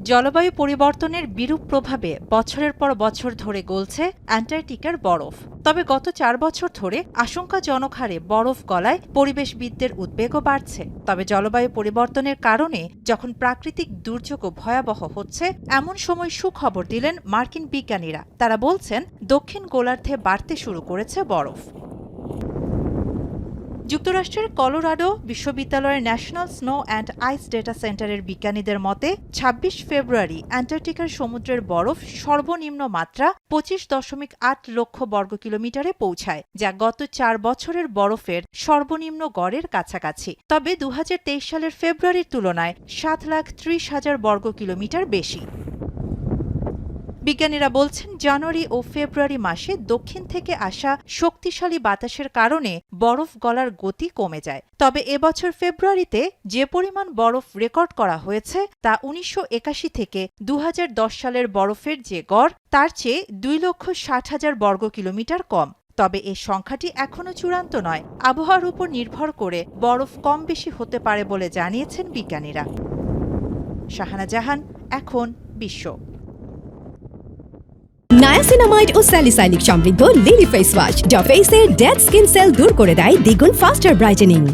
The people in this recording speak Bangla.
জলবায়ু পরিবর্তনের বিরূপ প্রভাবে বছরের পর বছর ধরে গলছে অ্যান্টার্কটিকার বরফ। তবে গত 4 বছর ধরে আশঙ্কাজনক হারে বরফ গলায় পরিবেশবিদদের উদ্বেগও বাড়ছে। তবে জলবায়ু পরিবর্তনের কারণে যখন প্রাকৃতিক দুর্যোগও ভয়াবহ হচ্ছে, এমন সময় সুখবর দিলেন মার্কিন বিজ্ঞানীরা। তারা বলছেন, দক্ষিণ গোলার্ধে বাড়তে শুরু করেছে বরফ। যুক্তরাষ্ট্রের কলোরাডো বিশ্ববিদ্যালয়ের national snow and ice data সেন্টারের বিজ্ঞানীদের মতে ২৬ ফেব্রুয়ারি অ্যান্টার্কটিকার সমুদ্রের বরফ সর্বনিম্ন মাত্রা ২৫.৮ লক্ষ বর্গ কিলোমিটারে পৌঁছায়, যা গত 4 বছরের বরফের সর্বনিম্ন গড়ের কাছাকাছি। তবে ২০২৩ সালের ফেব্রুয়ারির তুলনায় ৭,৩০,০০০ বর্গ কিলোমিটার বেশি। বিজ্ঞানীরা বলছেন, জানুয়ারি ও ফেব্রুয়ারি মাসে দক্ষিণ থেকে আসা শক্তিশালী বাতাসের কারণে বরফ গলার গতি কমে যায়। তবে এবছর ফেব্রুয়ারিতে যে পরিমাণ বরফ রেকর্ড করা হয়েছে তা ১৯৮১ থেকে ২০১০ সালের বরফের যে গড়, তার চেয়ে ২,৬০,০০০ বর্গ কিলোমিটার কম। তবে এ সংখ্যাটি এখনও চূড়ান্ত নয়। আবহাওয়ার উপর নির্ভর করে বরফ কম বেশি হতে পারে বলে জানিয়েছেন বিজ্ঞানীরা। শাহানা জাহান, এখন বিশ্ব। নায়াসিনামাইড ও স্যালিসাইলিক সমৃদ্ধ লিলি ফেস ওয়াশ, যা ফেসের ডেড স্কিন সেল দূর করে দেয় দ্বিগুণ ফাস্টার ব্রাইটেনিং।